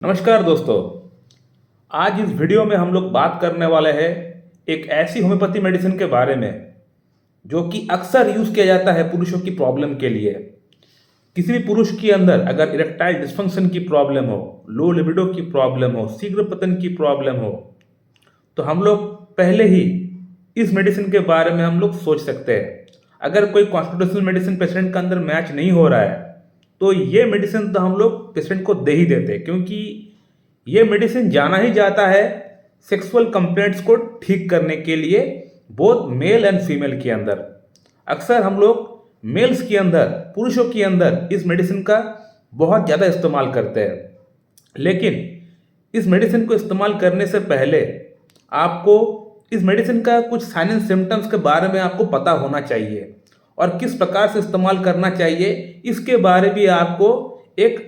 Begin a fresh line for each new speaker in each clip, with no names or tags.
नमस्कार दोस्तों। आज इस वीडियो में हम लोग बात करने वाले हैं एक ऐसी होम्योपैथी मेडिसिन के बारे में जो कि अक्सर यूज़ किया जाता है पुरुषों की प्रॉब्लम के लिए। किसी भी पुरुष के अंदर अगर इरेक्टाइल डिस्फंक्शन की प्रॉब्लम हो, लो लिबिडो की प्रॉब्लम हो, शीघ्र पतन की प्रॉब्लम हो, तो हम लोग पहले ही इस मेडिसिन के बारे में हम लोग सोच सकते हैं। अगर कोई कॉन्स्टिट्यूशनल मेडिसिन पेशेंट के अंदर मैच नहीं हो रहा है तो ये मेडिसिन तो हम लोग पेशेंट को दे ही देते हैं, क्योंकि ये मेडिसिन जाना ही जाता है सेक्सुअल कंप्लेंट्स को ठीक करने के लिए, बोथ मेल एंड फीमेल के अंदर। अक्सर हम लोग मेल्स के अंदर, पुरुषों के अंदर इस मेडिसिन का बहुत ज़्यादा इस्तेमाल करते हैं। लेकिन इस मेडिसिन को इस्तेमाल करने से पहले आपको इस मेडिसिन का कुछ साइन एंड सिम्टम्स के बारे में आपको पता होना चाहिए और किस प्रकार से इस्तेमाल करना चाहिए इसके बारे भी आपको एक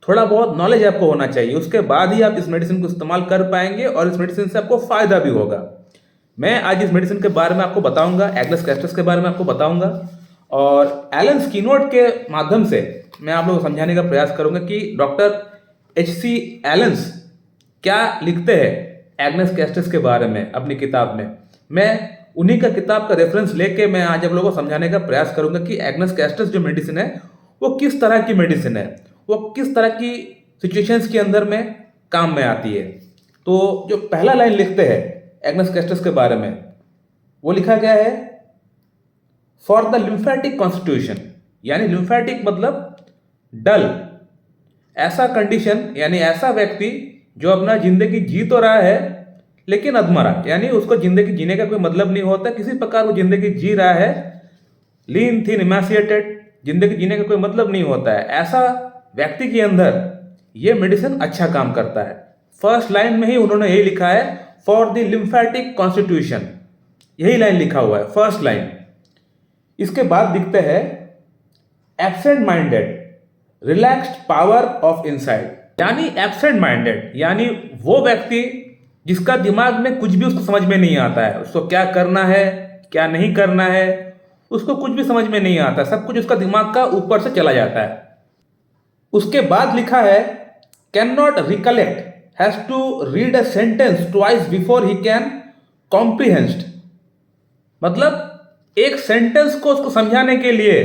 थोड़ा बहुत नॉलेज आपको होना चाहिए। उसके बाद ही आप इस मेडिसिन को इस्तेमाल कर पाएंगे और इस मेडिसिन से आपको फ़ायदा भी होगा। मैं आज इस मेडिसिन के बारे में आपको बताऊंगा, एग्नेस कैस्टस के बारे में आपको बताऊंगा और एलन स्कीनोट के माध्यम से मैं आप लोगों को समझाने का प्रयास करूंगा कि डॉक्टर H.C. एलन्स क्या लिखते हैं एग्नेस कैस्टस के बारे में अपनी किताब में। मैं उन्हीं का किताब का रेफरेंस लेके मैं आज आप लोगों को समझाने का प्रयास करूंगा कि एग्नेस कैस्टस जो मेडिसिन है वो किस तरह की मेडिसिन है, वो किस तरह की सिचुएशंस के अंदर में काम में आती है। तो जो पहला लाइन लिखते हैं एग्नेस कैस्टस के बारे में, वो लिखा गया है फॉर द लिम्फेटिक कॉन्स्टिट्यूशन, यानी लिम्फेटिक मतलब डल, ऐसा कंडीशन यानी ऐसा व्यक्ति जो अपना जिंदगी जी तो रहा है लेकिन अधमरा, यानी उसको जिंदगी जीने का कोई मतलब नहीं होता, किसी प्रकार वो जिंदगी जी रहा है, लीन थीन इमासिएटेड, जिंदगी जीने का कोई मतलब नहीं होता है, ऐसा व्यक्ति के अंदर ये मेडिसिन अच्छा काम करता है। फर्स्ट लाइन में ही उन्होंने यही लिखा है फॉर द लिम्फेटिक कॉन्स्टिट्यूशन, यही लाइन लिखा हुआ है फर्स्ट लाइन। इसके बाद दिखते हैं absent minded, relaxed power of inside, यानी एब्सेंट माइंडेड यानी वो व्यक्ति जिसका दिमाग में कुछ भी उसको समझ में नहीं आता है, उसको क्या करना है क्या नहीं करना है उसको कुछ भी समझ में नहीं आता, सब कुछ उसका दिमाग का ऊपर से चला जाता है। उसके बाद लिखा है cannot recollect, has to read a sentence twice before he can comprehend, मतलब एक सेंटेंस को उसको समझाने के लिए,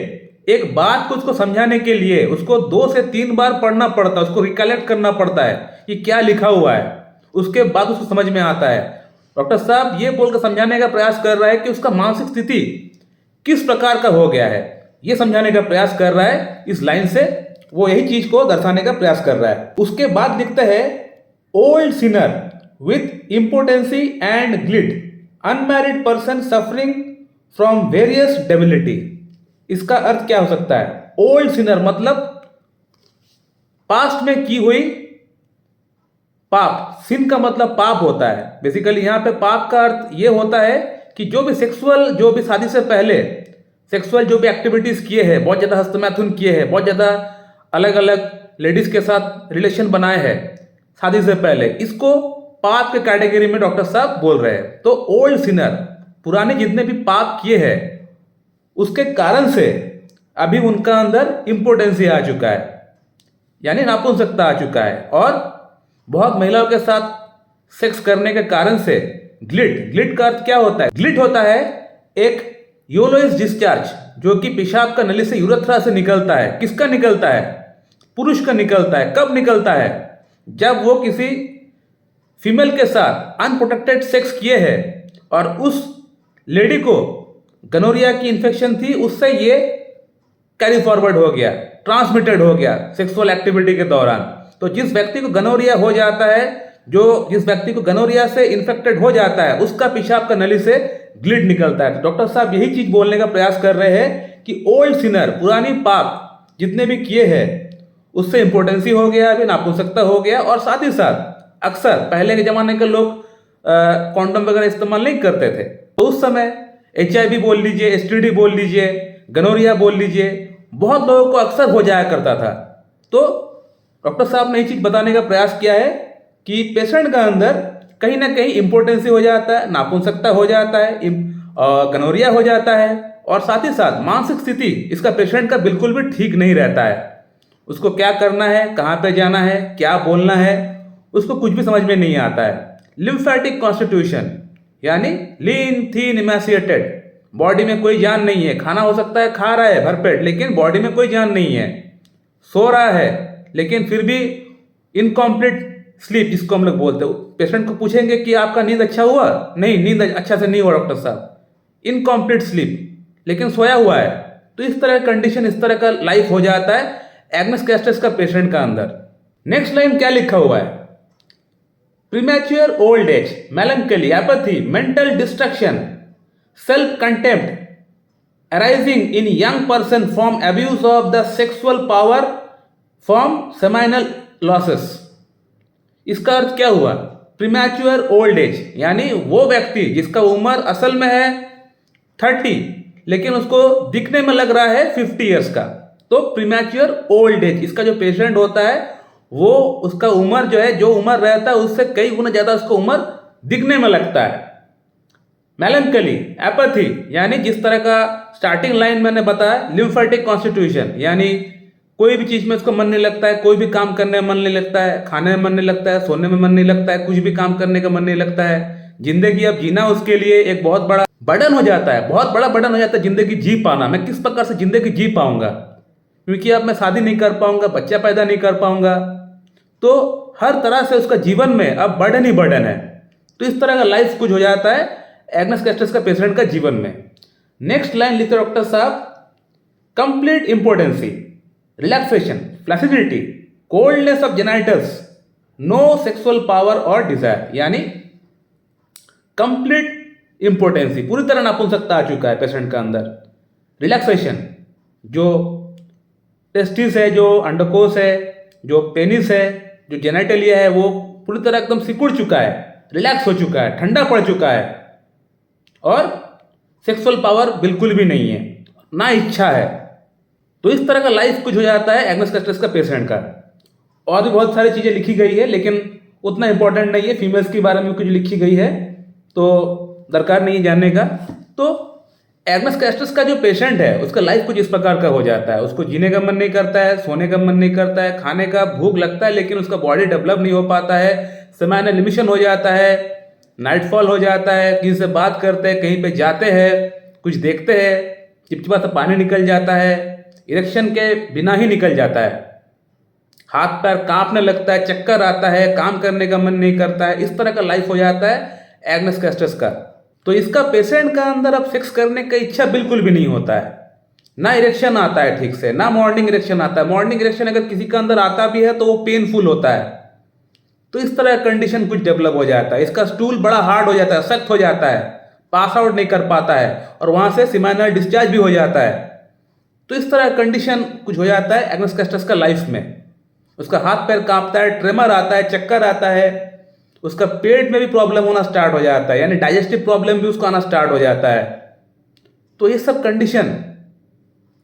एक बात को उसको समझाने के लिए उसको 2 से 3 बार पढ़ना पड़ता है, उसको रिकलेक्ट करना पड़ता है कि क्या लिखा हुआ है, उसके बाद उसको समझ में आता है। डॉक्टर साहब ये बोलकर समझाने का प्रयास कर रहा है कि उसका मानसिक स्थिति किस प्रकार का हो गया है, ये समझाने का प्रयास कर रहा है इस लाइन से, वो यही चीज को दर्शाने का प्रयास कर रहा है। उसके बाद लिखता है old Sinner with impotency and glide, unmarried person suffering from various debility. इसका अर्थ क्या हो सकता है? ओल्ड सिनर मतलब पास्ट में की हुई पाप, सिन का मतलब पाप होता है। बेसिकली यहाँ पे पाप का अर्थ ये होता है कि जो भी शादी से पहले सेक्सुअल जो भी एक्टिविटीज किए हैं, बहुत ज्यादा हस्तमैथुन किए हैं, बहुत ज्यादा अलग अलग लेडीज के साथ रिलेशन बनाए हैं शादी से पहले, इसको पाप के कैटेगरी में डॉक्टर साहब बोल रहे हैं। तो ओल्ड सिनर, पुराने जितने भी पाप किए हैं उसके कारण से अभी उनका अंदर इम्पोर्टेंसी आ चुका है, यानी नापुंसकता आ चुका है, और बहुत महिलाओं के साथ सेक्स करने के कारण से ग्लिट का अर्थ क्या होता है? ग्लिट होता है एक यूलोइस डिस्चार्ज जो कि पेशाब का नली से यूरेथ्रा से निकलता है। किसका निकलता है? पुरुष का निकलता है। कब निकलता है? जब वो किसी फीमेल के साथ अनप्रोटेक्टेड सेक्स किए हैं और उस लेडी को गनोरिया की इन्फेक्शन थी, उससे ये कैरी फॉरवर्ड हो गया, ट्रांसमिटेड हो गया सेक्सुअल एक्टिविटी के दौरान। तो जिस व्यक्ति को गनोरिया हो जाता है, जिस व्यक्ति को गनोरिया से इन्फेक्टेड हो जाता है, उसका पेशाब का नली से ग्लिट निकलता है। तो डॉक्टर साहब यही चीज बोलने का प्रयास कर रहे हैं कि ओल्ड सिनर, पुरानी पाप जितने भी किए हैं उससे इंपोर्टेंसी हो गया, अभी नापुंसकता हो गया, और साथ ही साथ अक्सर पहले के जमाने के लोग कॉन्डोम वगैरह इस्तेमाल नहीं करते थे, तो उस समय HIV बोल लीजिए, STD बोल लीजिए, गनोरिया बोल लीजिए, बहुत लोगों को अक्सर हो जाया करता था। तो डॉक्टर साहब ने ये चीज बताने का प्रयास किया है कि पेशेंट का अंदर कहीं ना कहीं इंपोर्टेंसी हो जाता है, नापुंसकता हो जाता है, गनोरिया हो जाता है, और साथ ही साथ मानसिक स्थिति इसका पेशेंट का बिल्कुल भी ठीक नहीं रहता है। उसको क्या करना है, कहाँ पे जाना है, क्या बोलना है, उसको कुछ भी समझ में नहीं आता है। लिम्फेटिक कॉन्स्टिट्यूशन यानी लीन थीन इमैसिएटेड, बॉडी में कोई जान नहीं है, खाना हो सकता है खा रहा है भरपेट लेकिन बॉडी में कोई जान नहीं है, सो रहा है लेकिन फिर भी इनकम्प्लीट स्लीप जिसको हम लोग बोलते हैं। पेशेंट को पूछेंगे कि आपका नींद अच्छा हुआ, नहीं नींद अच्छा से नहीं हुआ डॉक्टर साहब, इनकम्प्लीट स्लीप लेकिन सोया हुआ है। तो इस तरह का कंडीशन, इस तरह का लाइफ हो जाता है एग्नस कैस्ट्रस का पेशेंट का अंदर। नेक्स्ट लाइन क्या लिखा हुआ है, premature old age, melancholy, apathy, mental destruction, self contempt arising in young person from abuse of the sexual power from seminal losses. इसका अर्थ क्या हुआ, प्रीमैच्योर ओल्ड एज यानी वो व्यक्ति जिसका उम्र असल में है 30 लेकिन उसको दिखने में लग रहा है 50 ईयर्स का, तो प्रीमैच्योर ओल्ड एज, इसका जो पेशेंट होता है वो उसका उम्र जो है, जो उम्र रहता है उससे कई गुना ज्यादा उसको उम्र दिखने में लगता है। मेलंकली, एपैथी यानी जिस तरह का स्टार्टिंग लाइन मैंने बताया, लिम्फेटिक कॉन्स्टिट्यूशन यानी कोई भी चीज में उसको मन नहीं लगता है, कोई भी काम करने में मन नहीं लगता है, खाने में मन नहीं लगता है, सोने में मन नहीं लगता है, कुछ भी काम करने का मन नहीं लगता है। जिंदगी अब जीना उसके लिए एक बहुत बड़ा बर्डन हो जाता है, बहुत बड़ा बर्डन हो जाता है जिंदगी जी पाना। मैं किस प्रकार से जिंदगी जी पाऊंगा, क्योंकि अब मैं शादी नहीं कर पाऊंगा, बच्चा पैदा नहीं कर पाऊंगा, तो हर तरह से उसका जीवन में अब बर्डन ही बर्डन है। तो इस तरह का लाइफ कुछ हो जाता है एग्नस कैस्ट्रस का पेशेंट का जीवन में। नेक्स्ट लाइन लिखते डॉक्टर साहब, complete impotency, relaxation, flaccidity, coldness of genitals, no sexual power और डिजायर, यानी कंप्लीट इंपोर्टेंसी, पूरी तरह नपुंसकता आ चुका है पेशेंट का अंदर। रिलैक्सेशन, जो टेस्टिस है, जो अंडकोश है, जो पेनिस है, जो जेनाइटलिया है, वो पूरी तरह एकदम सिकुड़ चुका है, रिलैक्स हो चुका है, ठंडा पड़ चुका है, और सेक्सुअल पावर बिल्कुल भी नहीं है, ना इच्छा है। तो इस तरह का लाइफ कुछ हो जाता है एग्नस कैस्ट्रस का पेशेंट का। और भी बहुत सारी चीजें लिखी गई है लेकिन उतना इंपॉर्टेंट नहीं है, फीमेल्स के बारे में कुछ लिखी गई है तो दरकार नहीं जानने का। तो एग्नस कैस्ट्रस का जो पेशेंट है उसका लाइफ कुछ इस प्रकार का हो जाता है, उसको जीने का मन नहीं करता है, सोने का मन नहीं करता है, खाने का भूख लगता है लेकिन उसका बॉडी डेवलप नहीं हो पाता है, सेमाइनल इमिशन हो जाता है, नाइटफॉल हो जाता है, किसी से बात करते हैं, कहीं पे जाते हैं, कुछ देखते हैं, चिपचिपा सा पानी निकल जाता है, इरेक्शन के बिना ही निकल जाता है, हाथ पैर कांपने लगता है, चक्कर आता है, काम करने का मन नहीं करता है। इस तरह का लाइफ हो जाता है एग्नस कैस्ट्रस का। तो इसका पेशेंट का अंदर अब सेक्स करने का इच्छा बिल्कुल भी नहीं होता है, ना इरेक्शन आता है ठीक से, ना मॉर्निंग इरेक्शन आता है। मॉर्निंग इरेक्शन अगर किसी का अंदर आता भी है तो वो पेनफुल होता है। तो इस तरह कंडीशन कुछ डेवलप हो जाता है, इसका स्टूल बड़ा हार्ड हो जाता है, सख्त हो जाता है, पास आउट नहीं कर पाता है और वहां से सेमाइनल डिस्चार्ज भी हो जाता है। तो इस तरह कंडीशन कुछ हो जाता है एग्नस कैस्ट्रस का लाइफ में। उसका हाथ पैर कांपता है, ट्रेमर आता है, चक्कर आता है, उसका पेट में भी प्रॉब्लम होना स्टार्ट हो जाता है, यानी डाइजेस्टिव प्रॉब्लम भी उसको आना स्टार्ट हो जाता है। तो ये सब कंडीशन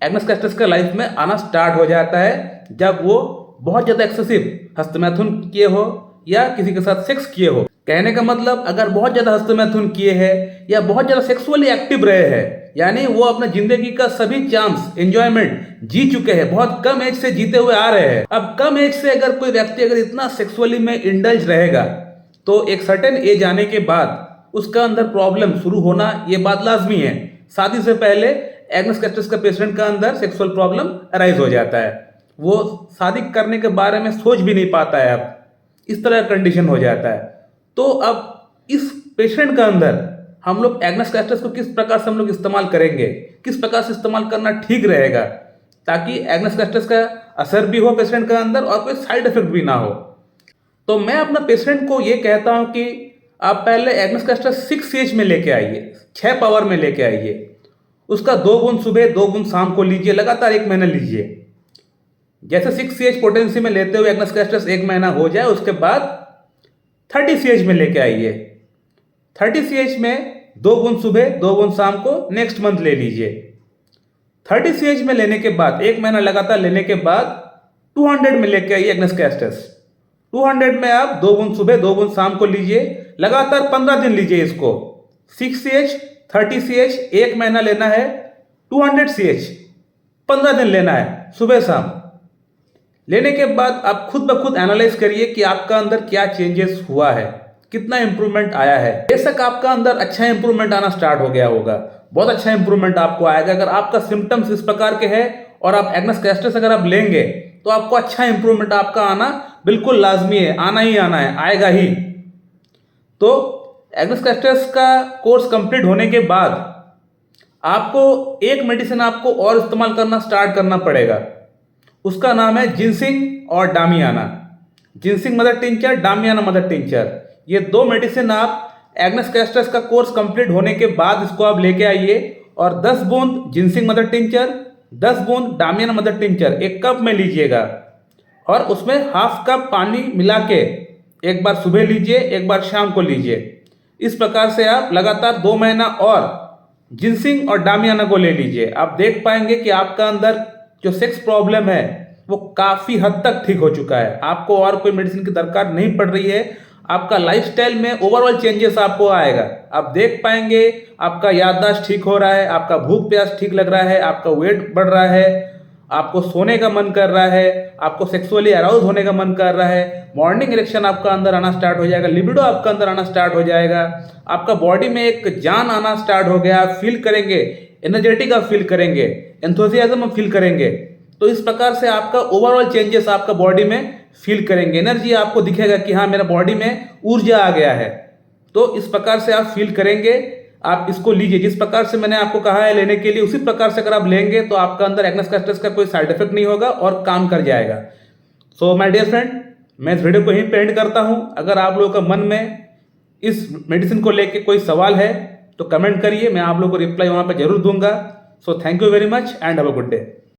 एग्नस कैस्ट्रस का लाइफ में आना स्टार्ट हो जाता है जब वो बहुत ज्यादा एक्सेसिव हस्तमैथुन किए हो या किसी के साथ सेक्स किए हो। कहने का मतलब अगर बहुत ज्यादा हस्तमैथुन किए हैं या बहुत ज्यादा सेक्सुअली एक्टिव रहे हैं, यानी वो अपने जिंदगी का सभी चांस एंजॉयमेंट जी चुके हैं, बहुत कम एज से जीते हुए आ रहे हैं। अब कम एज से अगर कोई व्यक्ति अगर इतना सेक्सुअली में इंडल्ज रहेगा तो एक सर्टेन एज आने के बाद उसका अंदर प्रॉब्लम शुरू होना ये बात लाजमी है। शादी से पहले एग्नस कैस्ट्रस का पेशेंट का अंदर सेक्सुअल प्रॉब्लम अराइज हो जाता है, वो शादी करने के बारे में सोच भी नहीं पाता है, अब इस तरह कंडीशन हो जाता है। तो अब इस पेशेंट का अंदर हम लोग एग्नस कैस्ट्रस को किस प्रकार से हम लोग इस्तेमाल करेंगे, किस प्रकार से इस्तेमाल करना ठीक रहेगा ताकि एग्नस कैस्ट्रस का असर भी हो पेशेंट का अंदर और कोई साइड इफेक्ट भी ना हो। तो मैं अपना पेशेंट को ये कहता हूं कि आप पहले एग्नस कैस्ट्रस 6 CH में लेके आइए, 6 पावर में लेके आइए, उसका 2 बूंद सुबह 2 बूंद शाम को लीजिए, लगातार 1 महीना लीजिए। जैसे 6 CH पोटेंसी में लेते हुए एग्नस कैस्ट्रस 1 महीना हो जाए उसके बाद 30 CH में लेके आइए। 30 CH में 2 बूंद सुबह 2 बूंद शाम को नेक्स्ट मंथ ले लीजिए। 30 CH में लेने के बाद 1 महीना लगातार लेने के बाद 200 में लेके आइए एग्नस कैस्ट्रस। 200 में आप 2 बूंद सुबह 2 बूंद शाम को लीजिए, लगातार 15 दिन लीजिए इसको। 6 CH 30 CH 1 महीना लेना है, 200 CH 15 दिन लेना है सुबह शाम। लेने के बाद आप खुद ब खुद एनालाइज करिए कि आपका अंदर क्या चेंजेस हुआ है, कितना इंप्रूवमेंट आया है। बेशक आपका अंदर अच्छा इंप्रूवमेंट आना स्टार्ट हो गया होगा, बहुत अच्छा इंप्रूवमेंट आपको आएगा। अगर आपका सिम्टम्स इस प्रकार के हैं और आप एग्नेस कैस्ट्रस अगर आप लेंगे तो आपको अच्छा इंप्रूवमेंट आपका आना बिल्कुल लाजमी है, आना ही आना है, आएगा ही। तो एग्नेस कैस्ट्रस का कोर्स कंप्लीट होने के बाद आपको एक मेडिसिन आपको और इस्तेमाल करना स्टार्ट करना पड़ेगा। उसका नाम है जिनसिंग और damiana. Ginseng mother tincture, damiana mother tincture, ये दो मेडिसिन आप एग्नेस कैस्ट्रस का कोर्स कंप्लीट होने के बाद इसको आप लेके आइए और 10 बूंद जिनसिंग मदर टिंचर, 10 बूंद डामियाना मदर टिंचर एक कप में लीजिएगा और उसमें हाफ कप पानी मिला के एक बार सुबह लीजिए, एक बार शाम को लीजिए। इस प्रकार से आप लगातार 2 महीना और जिनसिंग और डामियाना को ले लीजिए। आप देख पाएंगे कि आपका अंदर जो सेक्स प्रॉब्लम है वो काफ़ी हद तक ठीक हो चुका है। आपको और कोई मेडिसिन की दरकार नहीं पड़ रही है। आपका लाइफस्टाइल में ओवरऑल चेंजेस आपको आएगा। आप देख पाएंगे आपका याददाश्त ठीक हो रहा है, आपका भूख प्यास ठीक लग रहा है, आपका वेट बढ़ रहा है, आपको सोने का मन कर रहा है, आपको सेक्सुअली अराउज होने का मन कर रहा है, मॉर्निंग इरेक्शन आपका अंदर आना स्टार्ट हो जाएगा, लिबिडो आपका अंदर आना स्टार्ट हो जाएगा, आपका बॉडी में एक जान आना स्टार्ट हो गया। आप फील करेंगे एनर्जेटिक, आप फील करेंगे एंथुसियाज्म आप फील करेंगे। तो इस प्रकार से आपका ओवरऑल चेंजेस आपका बॉडी में फील करेंगे, एनर्जी आपको दिखेगा कि हाँ मेरा बॉडी में ऊर्जा आ गया है। तो इस प्रकार से आप फील करेंगे। आप इसको लीजिए जिस प्रकार से मैंने आपको कहा है लेने के लिए, उसी प्रकार से अगर आप लेंगे तो आपका अंदर एग्नेस कैस्ट्रस का कोई साइड इफेक्ट नहीं होगा और काम कर जाएगा। सो माय डियर फ्रेंड, मैं इस वीडियो को यहीं पे एंड करता हूं। अगर आप लोगों का मन में इस मेडिसिन को लेके कोई सवाल है तो कमेंट करिए, मैं आप लोगों को रिप्लाई वहां पर जरूर दूंगा। So thank you very much and have a good day.